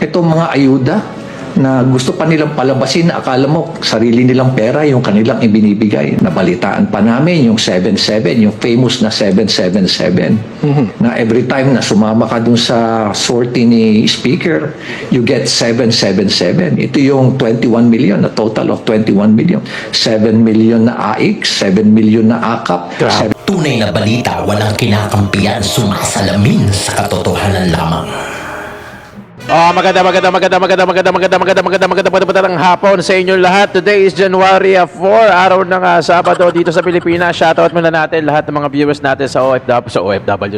Itong mga ayuda na gusto pa nilang palabasin na akala mo sarili nilang pera yung kanilang ibinibigay. Nabalitaan pa namin yung 77, yung famous na 777. Na every time na sumama ka dun sa sortie ni Speaker, you get 777. Ito yung 21 million, a total of 21 million. 7 million na AIC, 7 million na AKAP. Tunay na balita, walang kinakampiyan, sumasalamin sa katotohanan lamang. Magandang hapon sa inyo lahat. Today is January 4, araw ng Sabado dito sa Pilipinas. Shoutout muna natin lahat ng mga viewers natin sa OFW,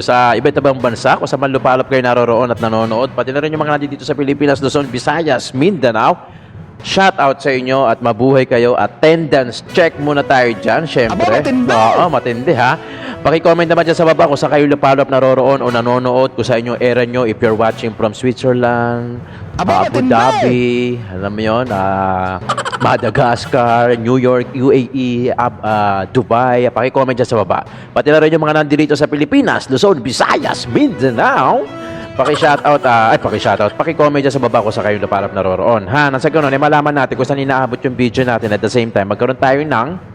sa iba't ibang bansa kung sa man lupalop kayo naroroon at nanonood. Pati na rin yung mga nandito sa Pilipinas, Luzon, Visayas, Mindanao. Shout out sa inyo at mabuhay kayo. Attendance check muna tayo dyan, syempre. Oo, matindi ha. Paki-comment naman dyan sa baba kung saan kayo lupalop naroroon o nanonood, kung sa inyo era nyo, if you're watching from Switzerland, Abu Dhabi, alam mo yun, Madagascar, New York, UAE, Dubai. Paki-comment dyan sa baba. Pati na rin yung mga nandito sa Pilipinas, Luzon, Visayas, Mindanao. Paki-shoutout, paki-comment dyan sa baba kung saan kayo lupalop naroroon. Ha, nasa ganun, malaman natin kung saan inaabot yung video natin at the same time, magkaroon tayo ng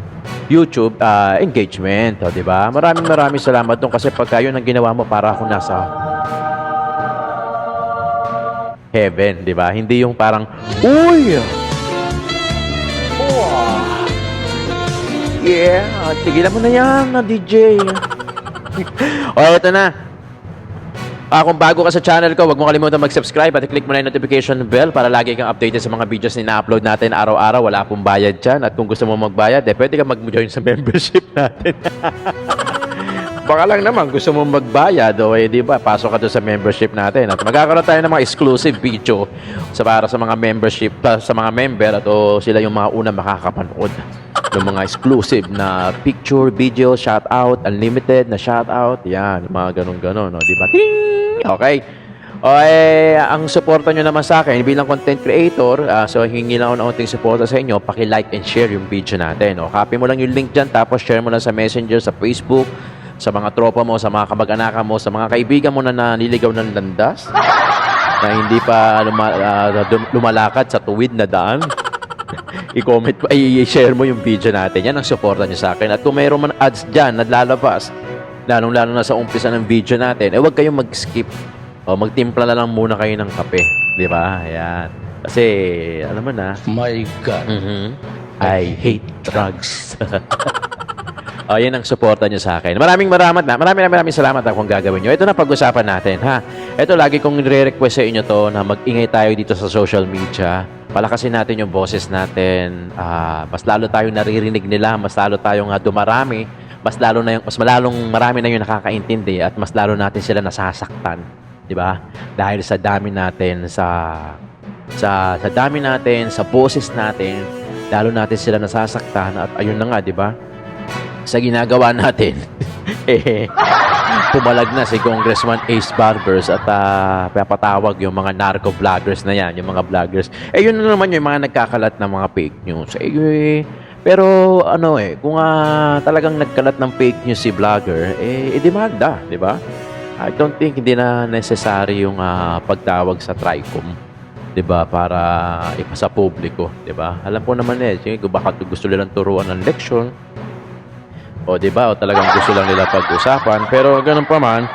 YouTube engagement, di ba? Maraming salamat doon kasi pagka yun ang ginawa mo, para ako nasa heaven, di ba? Hindi yung parang, uy! Oh! Yeah! Tigilan mo na yan, DJ. O, eto na. Kung bago ka sa channel ko, huwag mo kalimutan mag-subscribe at i-click mo na yung notification bell para lagi kang updated sa mga videos na ina-upload natin araw-araw. Wala pong bayad dyan. At kung gusto mo magbayad, pwede ka mag-join sa membership natin. Baka lang naman, gusto mo magbayad, di ba? Pasok ka doon sa membership natin. At magkakaroon tayo ng mga exclusive video para sa mga membership, sa mga member, at sila yung mga unang makakapanood ng mga exclusive na picture, video, shoutout, unlimited na shoutout. Yan, mga ganun-ganon, di ba? Ting! Okay. Ang suporta nyo naman sa akin bilang content creator, so hingi lang ako ng unting suporta sa inyo, paki-like and share yung video natin. Copy mo lang yung link dyan, tapos share mo lang sa Messenger, sa Facebook, sa mga tropa mo, sa mga kamag-anakan mo, sa mga kaibigan mo na naniligaw ng landas, na hindi pa lumalakad sa tuwid na daan. I-comment, i-share mo yung video natin. Yan ang suporta nyo sa akin. At kung mayroon man ads dyan na lalabas, lalong-lalo na sa umpisa ng video natin, huwag kayong mag-skip. O magtimpla na lang muna kayo ng kape. Di ba? Ayan. Kasi, alam mo na. My God. I hate drugs. Yan ang suporta nyo sa akin. Maraming salamat kung gagawin nyo. Ito na pag-usapan natin, ha? Ito, lagi kong nire-request sa inyo to na mag-ingay tayo dito sa social media. Palakasin natin yung boses natin. Mas lalo tayong naririnig nila. Mas lalo tayong dumarami. Mas lalong marami na yung nakakaintindi at mas lalo natin sila nasasaktan. Di ba? Dahil sa dami natin, sa dami natin, sa boses natin, lalo natin sila nasasaktan. At ayun na nga, di ba? Sa ginagawa natin, pumalag na si Congressman Ace Barbers at papatawag yung mga narco-vloggers na yan, yung mga vloggers. Yun na naman yung mga nagkakalat ng mga fake news. Pero kung talagang nagkalat ng fake news si vlogger, demanda, di ba? I don't think hindi na necessary yung pagtawag sa TRICOM, di ba, para ipasa publiko, di ba? Alam po naman kung baka gusto nilang turuan ng leksyon, di ba? O talagang gusto lang nila pag-usapan. Pero ganun pa man,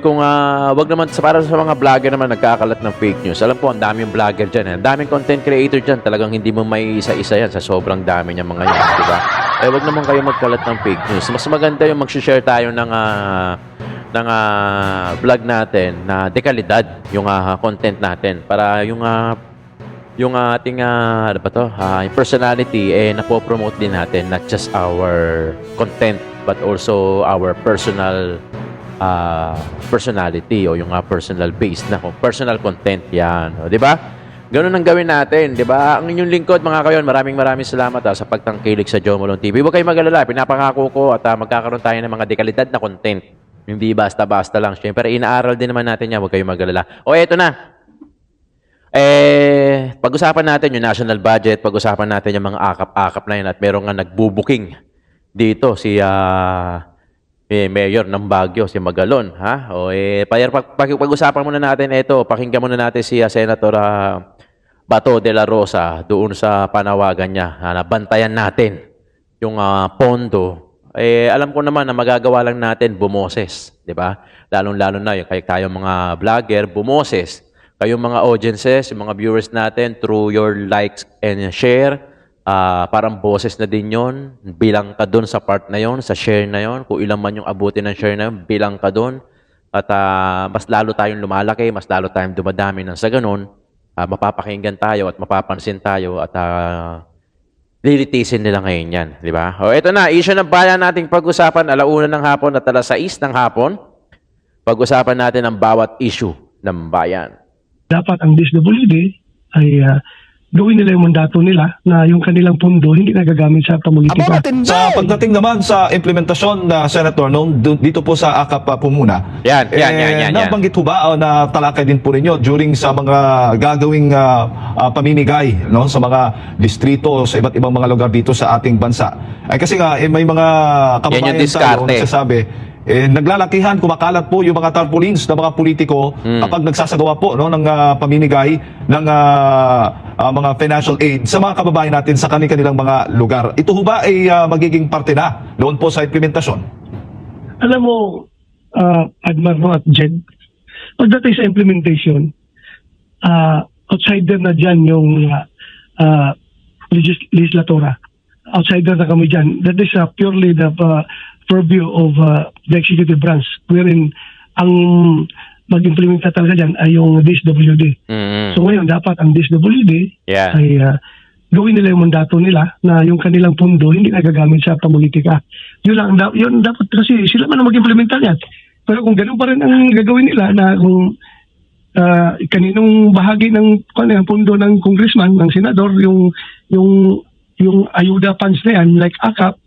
kung wag naman, para sa mga vlogger naman nagkakalat ng fake news. Alam po, ang daming vlogger dyan. Ang daming content creator dyan. Talagang hindi mo may isa-isa yan sa sobrang dami niya mga yan. Di ba? Wag naman kayo magkalat ng fake news. Mas maganda yung mag-share tayo ng vlog natin na dekalidad yung content natin. Para yung ating yung personality napopromote din natin, not just our content but also our personality o yung personal base na personal content yan, di ba? Ganun ang gawin natin, di ba? Ang inyong lingkod mga kayon, maraming salamat sa pagtangkilik sa Jomolon TV. Huwag kayong mag-alala, pinapangako ko at magkakaroon tayo ng mga dekalidad na content. Hindi basta-basta lang. Siyempre, inaaral din naman natin yan, huwag kayong mag-alala. Eto na. Pag-usapan natin yung national budget, pag-usapan natin yung mga akap-akap na yun at meron nga nagbubuking dito si Mayor ng Baguio, si Magalon, ha? O pag-usapan muna natin ito, pakinggan muna natin si Senator Bato de la Rosa doon sa panawagan niya. Nabantayan natin yung pondo. Alam ko naman na magagawa lang natin bumoses, di ba? Lalong-lalo na yung kayo mga vlogger, bumoses. Kayong mga audiences, yung mga viewers natin, through your likes and share, parang boses na din yon. Bilang ka doon sa part na yon, sa share na yon. Kung ilan man yung abuti ng share na yon, bilang ka doon. At mas lalo tayong lumalaki, mas lalo tayong dumadami nang sa ganun, mapapakinggan tayo at mapapansin tayo at lilitisin nila ngayon yan. Di ba? O ito na, issue ng bayan nating pag-usapan, 1:00 ng hapon at 6:00 ng hapon. Pag-usapan natin ang bawat issue ng bayan. Dapat ang DSWD ay gawin nila yung mandato nila na yung kanilang pundo hindi nagagamit sa pamumulitika. Sa pagdating naman sa implementasyon na Senator dito po sa AKAP po muna. Yan. Nabanggit ho ba na talakay din po ninyo during sa mga gagawing pamimigay no sa mga distrito sa iba't ibang mga lugar dito sa ating bansa. Ay kasi nga may mga kababayan tayo nagsasabi naglalakihan, kumakalat po yung mga tarpaulins ng mga politiko kapag nagsasagawa po no, ng pamimigay ng mga financial aid sa mga kababayan natin sa kanilang mga lugar. Ito ho ba ay magiging parte na doon po sa implementasyon? Alam mo, Admar at Jed, pagdating sa implementation, outsider na dyan yung legislatura. Outsider na kami dyan. That is purely the purview of the executive branch wherein ang mag-implementa talaga dyan ay yung DSWD. So ngayon, dapat ang DSWD ay gawin nila yung mandato nila na yung kanilang pundo hindi nagagamit sa pamumulitika. Yun dapat kasi sila man ang mag-implementa yan. Pero kung ganun pa rin ang gagawin nila na kung kaninong bahagi ng pundo ng congressman, ng senador, yung ayuda funds na yan, like AKAP,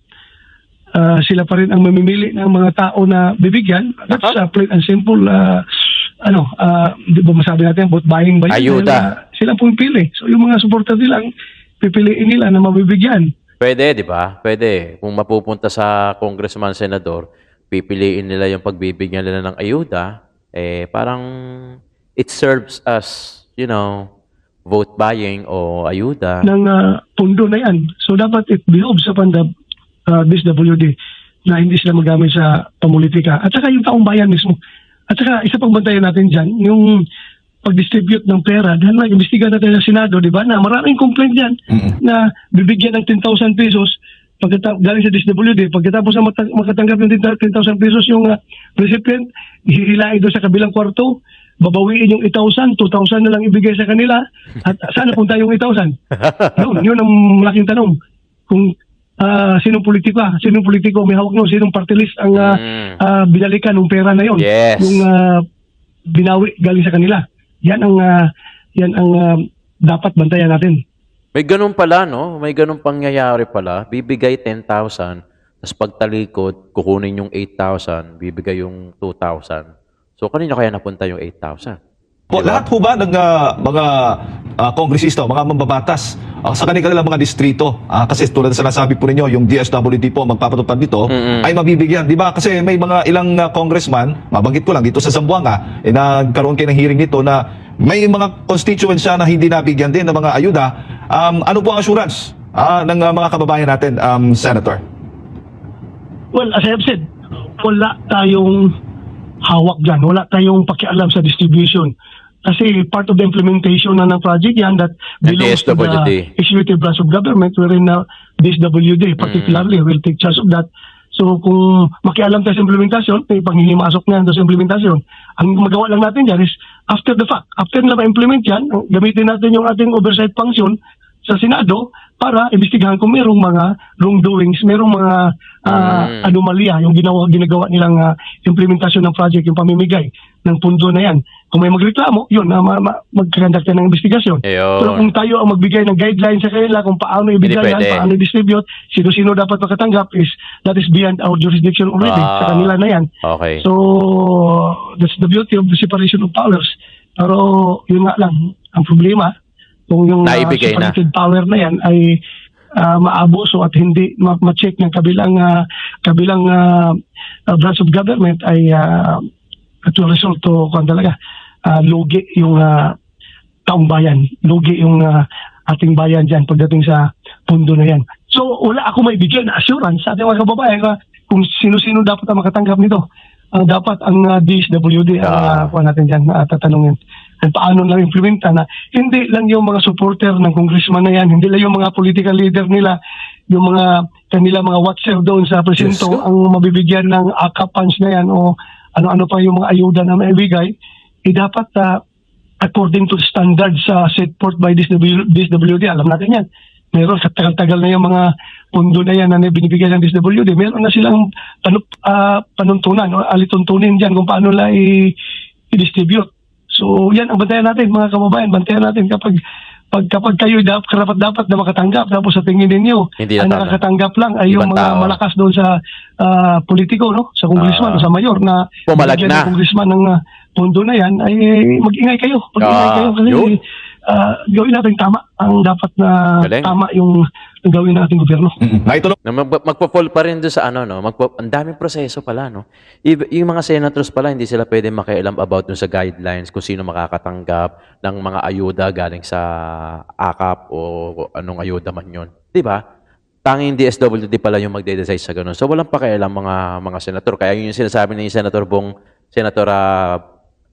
sila pa rin ang mamimili ng mga tao na bibigyan. That's plain and simple. Di ba masabi natin about buying by ayuda. Sila pong pili. So yung mga supporter nila, pipiliin nila na mabibigyan. Pwede, di ba? Pwede. Kung mapupunta sa congressman, senador, pipiliin nila yung pagbibigyan nila ng ayuda, parang it serves as, vote buying o ayuda. Ng pundo na yan. So dapat it behoves upon the DSWD na hindi sila magamit sa pamumulitika. At saka yung taong bayan mismo. At saka isa pang bantayan natin dyan, yung pag-distribute ng pera. Dahil nag-imbestiga natin sa Senado, di ba, na maraming complaint dyan na bibigyan ng 10,000 pesos galing sa DSWD. Pagkatapos na makatanggap ng 10,000 pesos yung recipient, hihilain doon sa kabilang kwarto, babawiin yung 1,000, 2,000 na lang ibigay sa kanila. At saan napunta yung 1,000? Yun ang malaking tanong. Kung sinong politiko may hawak nun, sinong party list ang binalikan ng pera na yon, yung binawi galing sa kanila. Yan ang dapat bantayan natin. May ganun pala, no? May ganun pangyayari pala. Bibigay 10,000, tapos pagtalikod, kukunin yung 8,000, bibigay yung 2,000. So, kanina kaya napunta yung 8,000? Po, diba? Lahat po ba ng mga kongresista, mga mambabatas sa kanilang mga distrito, kasi tulad sa nasabi po ninyo, yung DSWD po magpapatupad dito, ay mabibigyan. Di ba? Kasi may mga ilang congressman, mabanggit ko lang dito sa Zamboanga, nagkaroon kayo ng hearing dito na may mga constituents siya na hindi nabigyan din ng mga ayuda. Ano po ang assurance ng mga kababayan natin, Senator? Well, as I have said, wala tayong hawak dyan. Wala tayong pakialam sa distribution. Kasi part of the implementation na ng project yan that belongs to the executive branch of government wherein DSWD particularly will take charge of that. So kung makialam tayo sa implementasyon, may panghihimasok na sa implementasyon. Ang magawa lang natin dyan is after the fact. After na ma-implement yan, gamitin natin yung ating oversight function sa Senado para imbestigahan kung mayroong mga wrongdoings, mayroong mga anomalya, yung ginagawa nilang implementasyon ng project, yung pamimigay ng pundo na yan. Kung may magreklamo, yun, magkakandak ng investigasyon. Pero kung tayo ang magbigay ng guidelines sa kanila kung paano ibigay yan, paano i-distribute, sino-sino dapat makatanggap, that is beyond our jurisdiction already. Sa kanila na yan. Okay. So, that's the beauty of the separation of powers. Pero, yun nga lang, ang problema, kung yung separated power na yan ay maabuso at hindi ma-check ng kabilang branch of government ay at will result to talaga lugi yung taong bayan, lugi yung ating bayan dyan pagdating sa pundo na yan. So wala ako may bigyan na assurance sa ating mga kababayan kung sino-sino dapat ang makatanggap nito. Dapat ang DSWD ang kuha natin dyan tatanungin. At paano lang implementa na hindi lang yung mga supporter ng congressman na yan, hindi lang yung mga political leader nila, yung mga kanila mga watcher doon sa presinto ang mabibigyan ng AKAP funds na yan o ano-ano pa yung mga ayuda na maibigay, dapat according to standards set forth by DSWD, alam natin yan. Meron sa tagal-tagal na yung mga pundo na yan na binibigyan ng DSWD, meron na silang panuntunan o alituntunin dyan kung paano lang i-distribute. So yan ang bantayan natin mga kababayan, bantayan natin kapag kayo dapat na makatanggap tapos sa tingin ninyo Hindi ang na tama. nakakatanggap lang ay yung Ibang mga tao. malakas doon sa politiko, no, sa congressman o sa mayor na Pumalag bigyan na. ng congressman ng pundo na yan ay mag-ingay kayo kasi yun. gawin natin tama ang dapat na Galing. tama yung gawin nating gobyerno. Naitulong Na magpo-fall pa rin doon sa no? Ang daming proseso pala, no? Yung mga senators pala, hindi sila pwede makialam about dun sa guidelines kung sino makakatanggap ng mga ayuda galing sa AKAP o anong ayuda man yun. Di ba? Tanging DSWD pala yung magde-decide sa ganun. So walang pakialam mga senator. Kaya yun yung sinasabi ni Senator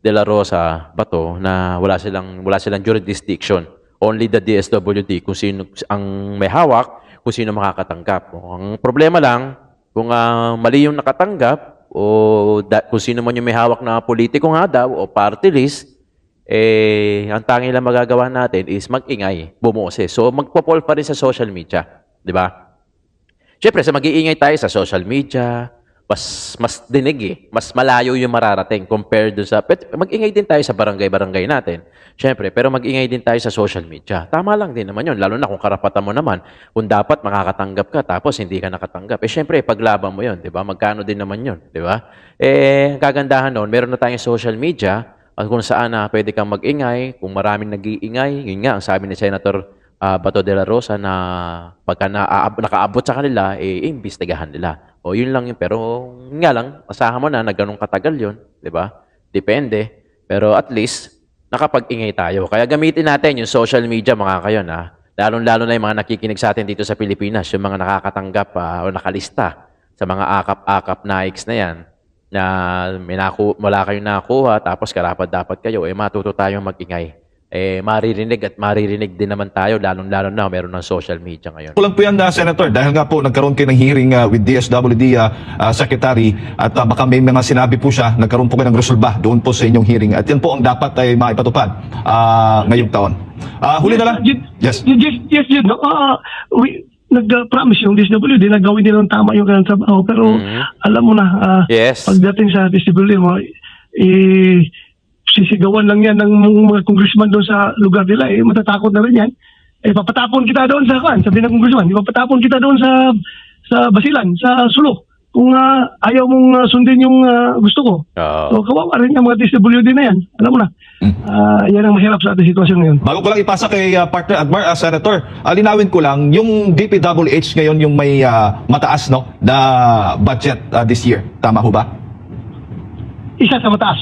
De La Rosa Bato na wala silang jurisdiction. Only the DSWD kung sino ang may hawak, kung sino makakatanggap. Ang problema lang, kung mali yung nakatanggap o kung sino man yung may hawak na politiko nga daw o party list, ang tanging lang magagawa natin is mag-ingay, bumoses. So magpo-fall pa rin sa social media, di ba? Siyempre, sa mag-iingay tayo sa social media, mas dinig mas malayo yung mararating compared do sa mag-ingay din tayo sa barangay natin. Siyempre, pero mag-ingay din tayo sa social media. Tama lang din naman yun, lalo na kung karapatan mo naman, kung dapat makakatanggap ka tapos hindi ka nakatanggap. Siyempre, paglaban mo yun, di ba? Magkano din naman yun, di ba? Ang kagandahan noon, meron na tayong social media at kung saan pwede kang mag-ingay, kung maraming nag-iingay, yun nga, ang sabi ni Senator Bato de la Rosa na pagka nakaabot sa kanila, imbestigahan nila. O yun lang yun. Pero yun nga lang, asahan mo na ganun katagal yun. Di ba? Depende. Pero at least, nakapag-ingay tayo. Kaya gamitin natin yung social media mga kayo na lalong-lalo na yung mga nakikinig sa atin dito sa Pilipinas, yung mga nakakatanggap o nakalista sa mga akap-akap na X na yan na wala kayong nakuha tapos karapat-dapat kayo, matuto tayong mag-ingay. Maririnig at maririnig din naman tayo, lalong-lalo na meron ng social media ngayon. Kulang po yan, Senator, dahil nga po nagkaroon kayo ng hearing with DSWD Secretary at baka may mga sinabi po siya, nagkaroon po kayo ng resolba doon po sa inyong hearing at yan po ang dapat ay maipatupad ngayong taon. Huli na lang. Yes. Yes, no. Nag-promise yung DSWD na gawin nilang tama yung kanilang trabaho. Pero alam mo na, Yes. pagdating sa DSWD mo, sisigawan lang yan ng mga congressman doon sa lugar nila, matatakot na rin yan. Papatapon kita doon sa sabi ng congressman, papatapon kita doon sa Basilan, sa Sulo. Kung ayaw mong sundin yung gusto ko. So kawawa rin ang mga DSWD na yan. Alam mo na, yan ang mahirap sa ating sitwasyon ngayon. Bago ko lang ipasa kay partner Admar, Senator, linawin ko lang, yung DPWH ngayon yung may mataas na budget this year. Tama ho ba? Isa sa mataas.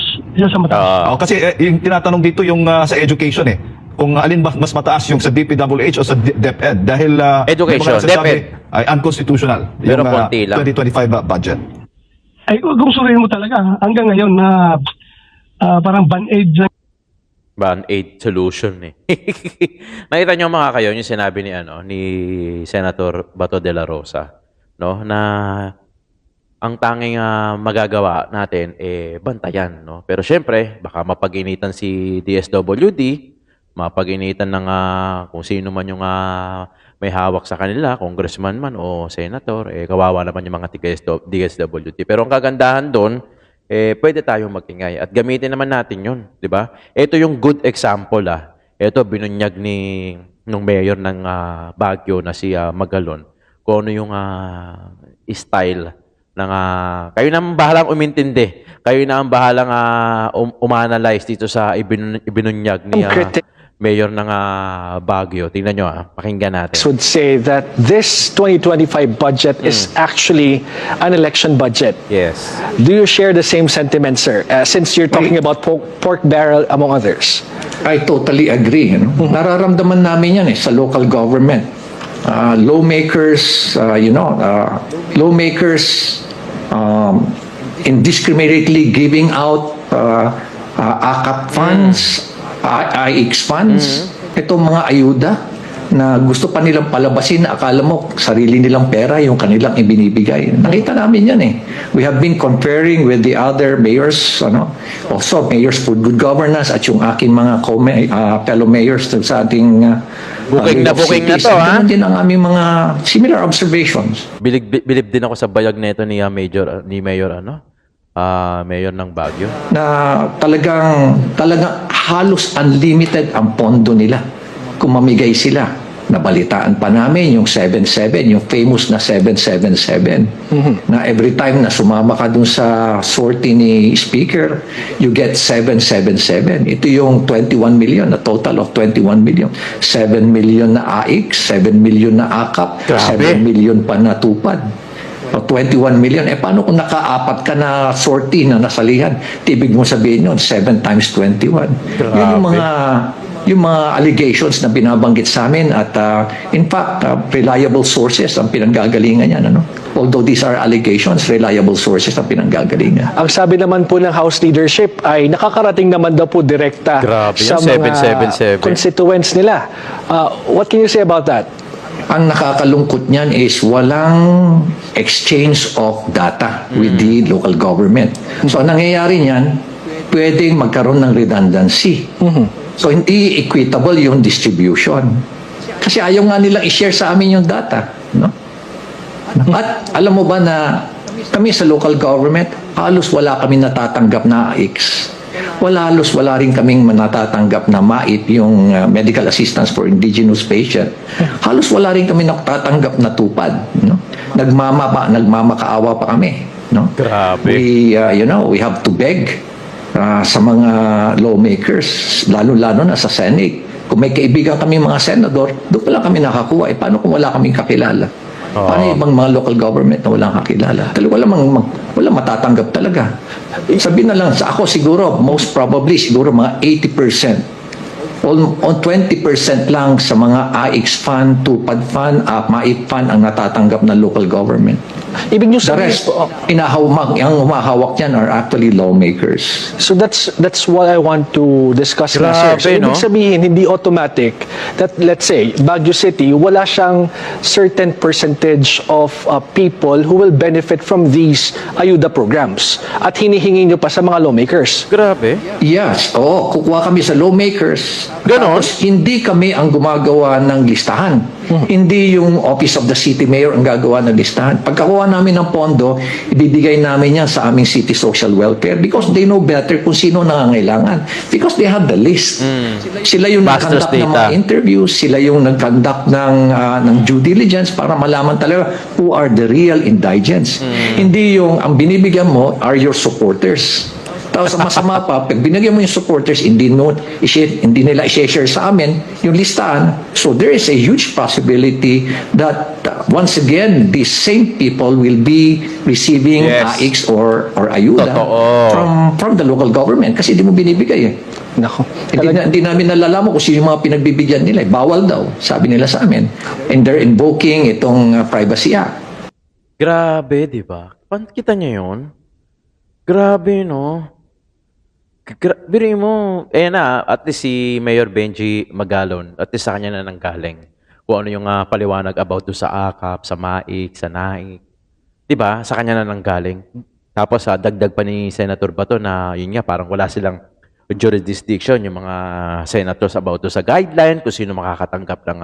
Kasi yung tinatanong dito yung sa education kung alin ba mas mataas yung sa DPWH o sa DepEd dahil Education, may mga nagsasabi DepEd. ay unconstitutional Pero yung konti lang. 2025 budget. Ay, kung suriin mo talaga, hanggang ngayon na parang band-aid na Band-aid solution Nakita niyo mga kayo yung sinabi ni Senator Bato de la Rosa, no, na ang tanging magagawa natin bantayan, no. Pero syempre, baka mapag-initan si DSWD, mapag-initan ng kung sino man yung may hawak sa kanila, congressman man o senator, kawawa naman yung mga DSWD. Pero ang kagandahan doon, pwede tayong mag-ingay at gamitin naman natin yun, di ba? Ito yung good example, Ito, binunyag nung mayor ng Baguio na si Magalon, kung ano yung style ng kayo na ang bahalang umintindi. Kayo na ang bahalang umanalyze dito sa ibinunyag mayor ng Baguio. Tingnan nyo pakinggan natin. would say that this 2025 budget is actually an election budget. Yes. Do you share the same sentiment, sir? Since you're talking about pork barrel, among others. I totally agree. Nararamdaman namin yan sa local government. Lawmakers, lawmakers indiscriminately giving out AKAP funds, IX funds, itong mga ayuda na gusto pa nilang palabasin na akala mo sarili nilang pera yung kanilang ibinibigay. Nakita namin yan We have been comparing with the other mayors, also mayors for good governance at yung aking mga fellow mayors sa ating Booking na cities. to, Ganun din ang aming mga similar observations. Bilib din ako sa bayag nito ni Mayor Mayor ng Baguio. Na talagang halos unlimited ang pondo nila kung mamigay sila. Nabalitaan pa namin yung 77, yung famous na 777. Na every time na sumama ka dun sa sortie ni Speaker, you get 777. Ito yung 21 million, na total of 21 million. 7 million na AIX, 7 million na AKAP, Grabe. 7 million pa na tupad. 21 million. Paano kung nakaapat ka na sortie na nasalihan? Tibig mo sabihin yun, 7 times 21. Yun yung mga allegations na binabanggit sa amin at in fact, reliable sources ang pinanggagalingan yan. Although these are allegations, reliable sources ang pinanggagalingan. Ang sabi naman po ng House leadership ay nakakarating naman daw po direkta Grabe sa yan, mga 777. constituents nila. What can you say about that? Ang nakakalungkot niyan is walang exchange of data with the local government. So, ang nangyayari niyan, pwedeng magkaroon ng redundancy. So, hindi equitable yung distribution. Kasi ayaw nga nilang i-share sa amin yung data. At alam mo ba na kami sa local government, halos wala kami natatanggap na AIX. Halos wala rin kaming natatanggap na MAIP, yung medical assistance for indigenous patient. Halos wala rin kami natatanggap na tupad. Nagmamakaawa pa kami. Grabe. We have to beg sa mga lawmakers, lalo-lalo na sa Senate. Kung may kaibigan kami mga senador, doon pala kami nakakuha. Paano kung wala kaming kakilala? Paano ibang mga local government na walang kakilala? Wala matatanggap talaga. Sabihin na lang, sa ako siguro, most probably, siguro mga 80%. On 20% lang sa mga AIX fund, TUPAD fund, MAIP fund ang natatanggap ng local government. Ibig nyo The sabihin rest, po, ang humahawak yan are actually lawmakers. so that's what I want to discuss na, sir. So, Grabe, ibig no? sabihin, hindi automatic that, let's say, Baguio City, wala siyang certain percentage of people who will benefit from these ayuda programs at hinihingi nyo pa sa mga lawmakers. Grabe. Yes, kukuha kami sa lawmakers. Ganon? Tapos hindi kami ang gumagawa ng listahan. Hindi yung Office of the City Mayor ang gagawa ng listahan. Pagkakuha namin ng pondo, ibibigay namin yan sa aming City Social Welfare because they know better kung sino nangangailangan. Because they have the list. Sila yung Master's nag-conduct ng mga data. interviews, sila yung nag-conduct ng due diligence para malaman talaga who are the real indigents. Hindi yung ang binibigyan mo are your supporters. Tapos ang masama pa, pag binigyan mo yung supporters, hindi nila i-share sa amin yung listahan. So there is a huge possibility that once again, these same people will be receiving Yes. AIX or ayuda Totoo. from the local government kasi hindi mo binibigay Nako. Hindi namin nalalaman kung sino yung mga pinagbibigyan nila. Bawal daw, sabi nila sa amin. And they're invoking itong Privacy Act. Grabe, di ba? Kita niyo yun? Grabe, no? Biruin mo, at least si Mayor Benji Magalon, at least sa kanya na nanggaling. Kung ano yung paliwanag about do sa AKAP, sa MAIC, sa NAIC. Diba? Sa kanya na nanggaling. Tapos dagdag pa ni Senator Bato na yun nga, parang wala silang jurisdiction, yung mga senators about do sa guideline, kung sino makakatanggap ng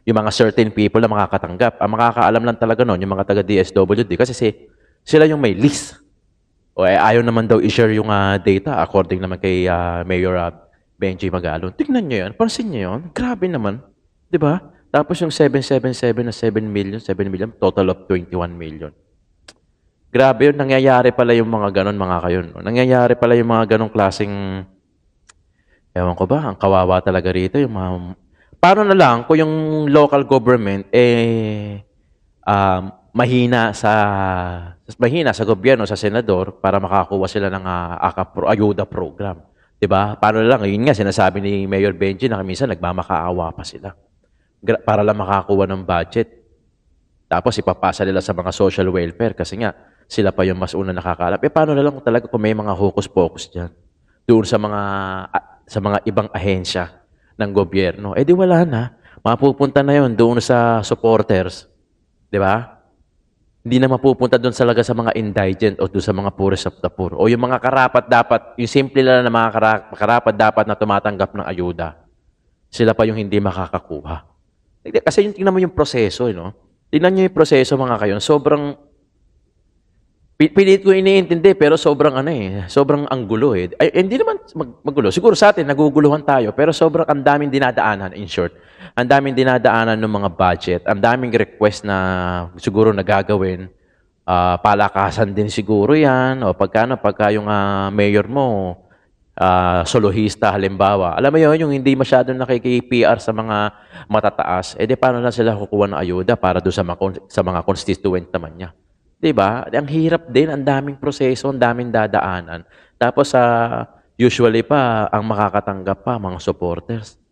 yung mga certain people na makakatanggap. Ang makakaalam lang talaga noon, yung mga taga-DSWD, kasi sila yung may list. O ayaw naman daw i-share yung data according naman kay Mayor Benji Magalon. Tignan nyo yan. Pansin nyo yun. Grabe naman. Di ba? Tapos yung 777 na 7 million, total of 21 million. Grabe yun. Nangyayari pala yung mga ganon, mga kayon. Nangyayari pala yung mga ganong klaseng Ewan ko ba, ang kawawa talaga rito yung mga... Paano na lang kung yung local government, mahina sa gobyerno, sa senador, para makakuha sila ng ayuda program. 'Di ba? Paano na lang, yun nga, sinasabi ni Mayor Benji na minsan nagmamakaawa pa sila. Para lang makakuha ng budget. Tapos ipapasa nila sa mga social welfare kasi nga, sila pa yung mas una nakakaalam. Paano na lang kung talaga kung may mga hocus-pocus dyan? Doon sa mga ibang ahensya ng gobyerno. Di wala na. Mapupunta na yon doon sa supporters. Di ba? Hindi na mapupunta doon talaga sa mga indigent o doon sa mga poorest of the poor. O yung mga karapat-dapat, yung simple lang na mga karapat-dapat na tumatanggap ng ayuda. Sila pa yung hindi makakakuha. Kasi yung tingnan mo yung proseso, no? Tingnan nyo yung proseso mga kayon. Sobrang, pilit ko iniintindi, pero sobrang sobrang anggulo eh. Ay, hindi naman magulo. Siguro sa atin, naguguluhan tayo, pero sobrang ang daming dinadaanan, in short. Ang daming dinadaanan ng mga budget, ang daming request na siguro nagagawin. Palakasan din siguro yan, o pagka yung mayor mo, solohista halimbawa. Alam mo yun, yung hindi masyadong nakiki-PR sa mga matataas, di paano na sila kukuha ng ayuda para doon sa mga constituent naman niya. Diba? Ang hirap din, ang daming proseso, ang daming dadaanan. Tapos usually pa, ang makakatanggap pa, mga supporters.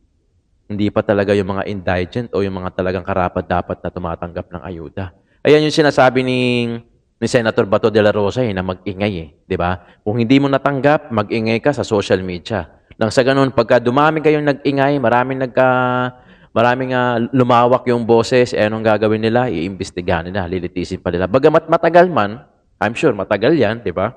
Hindi pa talaga yung mga indigent o yung mga talagang karapat-dapat na tumatanggap ng ayuda. Ayan yung sinasabi ni Senator Bato de la Rosa na mag-ingay di ba? Kung hindi mo natanggap, mag-ingay ka sa social media. Nang sa ganun, pagka dumami kayong nag-ingay, maraming lumawak yung boses, anong gagawin nila? Iimbestigahan nila, lilitisin pa nila. Bagamat matagal man, I'm sure matagal yan, di ba?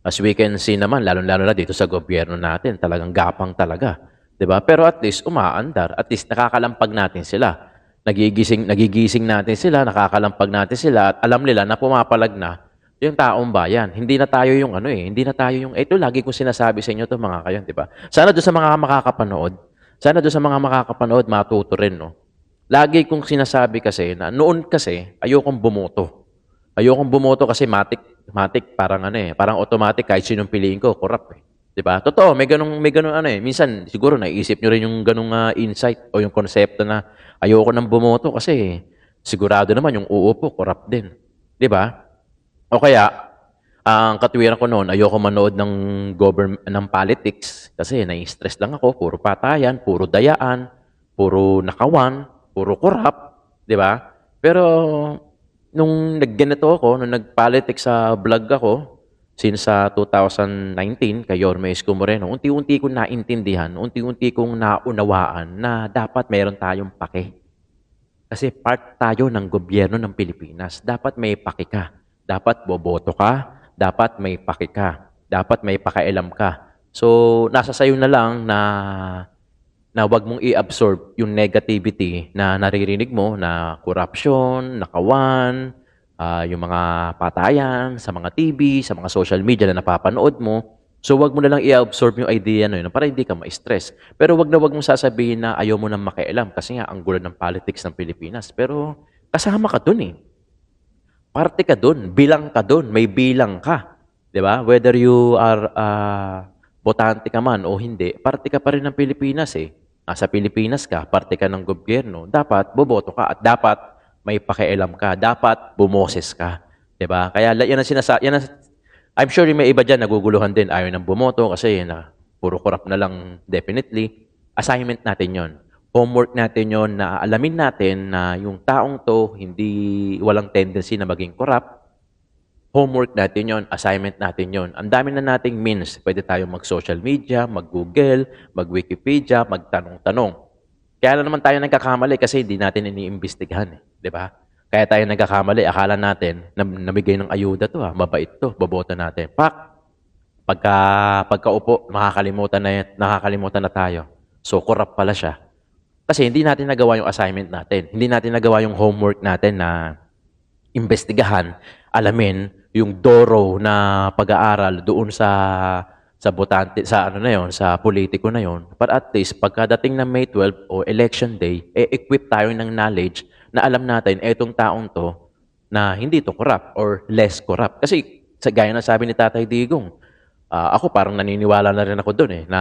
As we can see naman, lalo-lalo na dito sa gobyerno natin, talagang gapang talaga. Di ba? Pero at least umaandar, at least nakakalampag natin sila. Nagigising natin sila, nakakalampag natin sila, at alam nila na pumapalag na yung taong bayan. Hindi na tayo yung hindi na tayo yung, ito lagi kong sinasabi sa inyo to mga kayon, di ba? Sana doon sa mga makakapanood, matuto rin, no? Lagi kong sinasabi kasi na noon kasi, ayokong bumoto. Ayokong bumoto kasi matik parang parang automatic kahit sinong piliin ko, corrupt eh. 'Di ba? Totoo, may ganung minsan siguro naiisip niyo rin yung ganung insight o yung konsepto na ayoko nang bumoto kasi sigurado naman yung uupo corrupt din. 'Di ba? O kaya ang katwiran ko noon, ayoko manood ng politics kasi nai-stress lang ako, puro patayan, puro dayaan, puro nakawan, puro corrupt, 'di ba? Pero nung nung nag-politics sa vlog ako, since 2019, kay Yorme Isko Moreno, unti-unti kong naintindihan, unti-unti kong naunawaan na dapat meron tayong pake. Kasi part tayo ng gobyerno ng Pilipinas. Dapat may pake ka. Dapat boboto ka. Dapat may pake ka. Dapat may pakialam ka. So, nasa sayo na lang na wag mong i-absorb yung negativity na naririnig mo na corruption, nakawan, yung mga patayan sa mga TV, sa mga social media na napapanood mo. So wag mo na lang i-absorb yung idea na yun para hindi ka ma-stress. Pero wag mong sasabihin na ayaw mo nang makialam kasi nga ang gulo ng politics ng Pilipinas. Pero kasama ka dun eh. Parte ka dun, bilang ka dun, may bilang ka. 'Di ba? Whether you are botante ka man o hindi, parte ka pa rin ng Pilipinas eh. Nasa Pilipinas ka, parte ka ng gobyerno, dapat boboto ka at dapat may pakialam ka, dapat bumoses ka. 'Di ba? Kaya yan ang I'm sure may iba diyan naguguluhan din, ayaw nang bumoto kasi puro corrupt na lang definitely. Assignment natin 'yon. Homework natin 'yon na alamin natin na yung taong 'to walang tendency na maging corrupt. Homework natin 'yon, assignment natin 'yon. Ang dami na nating means. Pwede tayong mag-social media, mag-Google, mag-Wikipedia, magtanong-tanong. Kaya naman tayo nagkakamali kasi hindi natin iniimbestigahan, 'di ba? Kaya tayo nagkakamali, akala natin namigay ng ayuda 'to, mabait 'to, boboto natin. Pagkaupo, nakakalimutan na tayo. So corrupt pala siya. Kasi hindi natin nagawa yung assignment natin. Hindi natin nagawa yung homework natin na imbestigahan, alamin yung thorough na pag-aaral doon sa botante, sa sa politiko na yon. But at least, pagkadating ng May 12 o election day, equip tayo ng knowledge na alam natin, etong taong to, na hindi to corrupt or less corrupt. Kasi, gaya na sabi ni Tatay Digong, ako parang naniniwala na rin ako doon na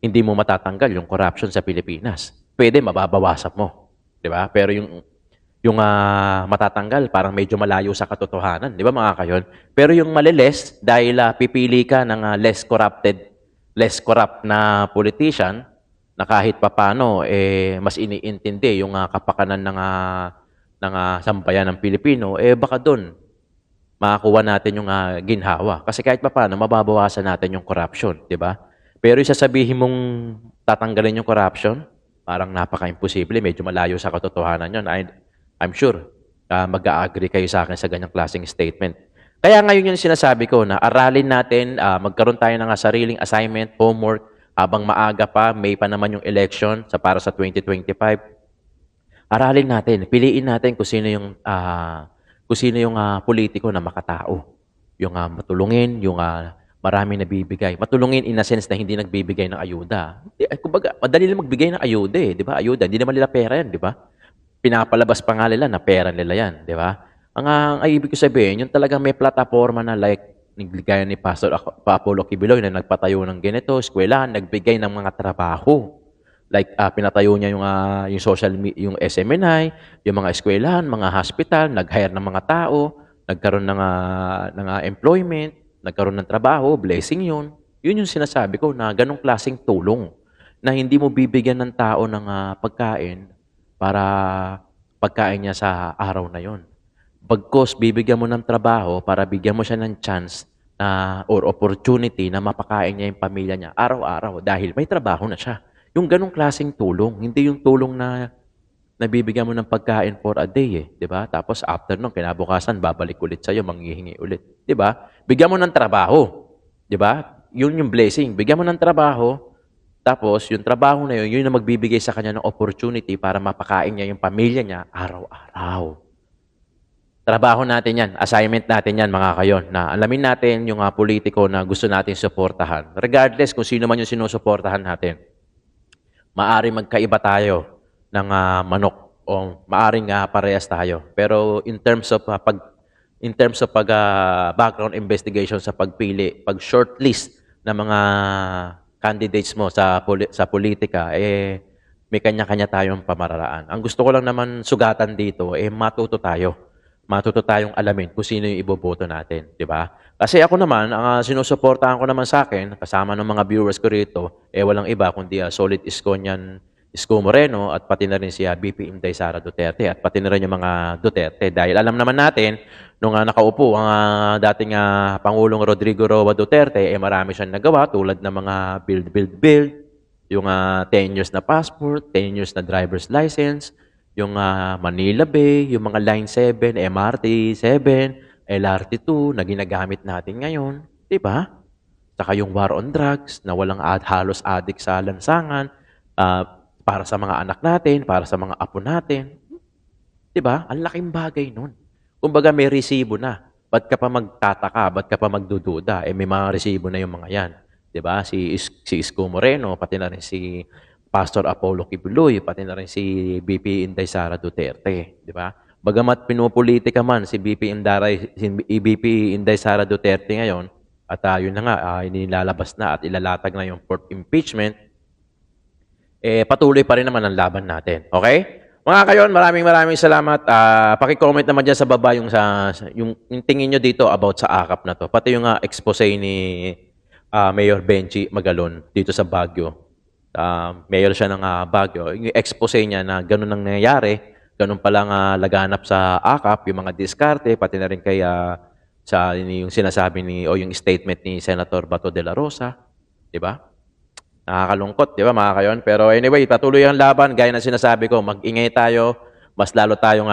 hindi mo matatanggal yung corruption sa Pilipinas. Pwede, mababawasan mo. Di ba? Pero yung matatanggal, parang medyo malayo sa katotohanan. Di ba mga kayon? Pero yung maliles, dahil pipili ka ng less corrupt na politician, na kahit papano, mas iniintindi yung kapakanan ng sambayan ng Pilipino, baka doon, makakuha natin yung ginhawa. Kasi kahit papano, mababawasan natin yung corruption. Di ba? Pero yung sasabihin mong tatanggalin yung corruption, parang napaka-imposible, medyo malayo sa katotohanan yun. I'm sure mag-agree kayo sa akin sa ganyang klaseng statement. Kaya ngayon yung sinasabi ko na aralin natin, magkaroon tayo ng sariling assignment, homework, habang maaga pa, May pa naman yung election para sa 2025. Aralin natin, piliin natin kung sino yung politiko na makatao. Yung matulungin, yung marami nabibigay. Matulungin in a sense na hindi nagbibigay ng ayuda. Kumbaga, madali lang magbigay ng ayuda eh, di ba? Ayuda, hindi naman nila pera yan, di ba? Pinapalabas pa nga nila na pera nila yan, di ba? Ang ibig ko sabihin, yung talagang may plataforma na like, gaya ni Pastor Apollo Kibiloy na nagpatayo ng ganito, eskwelahan, nagbigay ng mga trabaho. Like, pinatayo niya yung SMNI, yung mga eskwelahan, mga hospital, nag-hire ng mga tao, nagkaroon ng employment, nagkaroon ng trabaho, blessing yun. Yun yung sinasabi ko na ganong klaseng tulong na hindi mo bibigyan ng tao ng pagkain para pagkain niya sa araw na yon. Bagkos, bibigyan mo ng trabaho para bigyan mo siya ng chance or opportunity na mapakain niya yung pamilya niya araw-araw dahil may trabaho na siya. Yung ganong klaseng tulong, hindi yung tulong na nabibigyan mo ng pagkain for a day, di ba? Tapos after nun, kinabukasan, babalik ulit sa'yo, manghihingi ulit. Di ba? Bigyan mo ng trabaho. Di ba? Yun yung blessing. Bigyan mo ng trabaho, tapos yung trabaho na yun, yun na magbibigay sa kanya ng opportunity para mapakain niya yung pamilya niya araw-araw. Trabaho natin yan, assignment natin yan mga kayon, na alamin natin yung politiko na gusto natin suportahan. Regardless kung sino man yung sinusuportahan natin. Maari magkaiba tayo ng manok o maaring parehas tayo. Pero in terms of background investigation sa pagpili, pag shortlist ng mga candidates mo sa politika, may kanya-kanya tayong pamararaan. Ang gusto ko lang naman sugatan dito, matuto tayo. Matuto tayong alamin kung sino yung iboboto natin, di ba? Kasi ako naman, ang sinusuportahan ko naman sa akin, kasama ng mga viewers ko rito, walang iba kundi Solid Isko Moreno at pati na rin si BP Inday Sara Duterte at pati na rin yung mga Duterte. Dahil alam naman natin, nung nakaupo ang dating Pangulong Rodrigo Roa Duterte, marami siyang nagawa tulad ng mga build, yung 10 years na passport, 10 years na driver's license, yung Manila Bay, yung mga Line 7, MRT 7, LRT 2 na ginagamit natin ngayon. Diba? Saka yung war on drugs na walang halos addict sa lansangan, para sa mga anak natin, para sa mga apo natin. Diba? Ang laking bagay nun. Kumbaga may resibo na. Ba't ka pa magtataka? Ba't ka pa magdududa? May mga resibo na yung mga yan. Diba? Si Isko Moreno, pati na rin si Pastor Apollo Kibuloy, pati na rin si BP Inday Sara Duterte. Diba? Bagamat pinupolitika man si BP Inday Sara Duterte ngayon, at yun na nga, inilalabas na at ilalatag na yung fourth impeachment, patuloy pa rin naman ang laban natin. Okay? Mga kayon, maraming salamat. Paki-comment naman dyan sa baba yung tingin nyo dito about sa AKAP na to. Pati yung expose ni Mayor Benji Magalon dito sa Baguio. Mayor siya ng Baguio. Yung expose niya na ganun ang nangyayari, ganun palang laganap sa AKAP, yung mga diskarte, pati na rin kay yung sinasabi o yung statement ni Senator Bato de la Rosa. Diba? Nakakalungkot, di ba mga kayon? Pero anyway, patuloy ang laban. Gaya na sinasabi ko, mag-ingay tayo, mas lalo tayong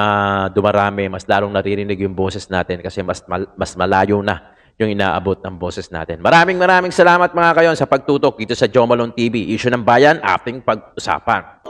dumarami, mas lalong naririnig yung boses natin kasi mas malayo na yung inaabot ng boses natin. Maraming salamat mga kayon sa pagtutok dito sa Jomalon TV. Issue ng Bayan, ating pag-usapan.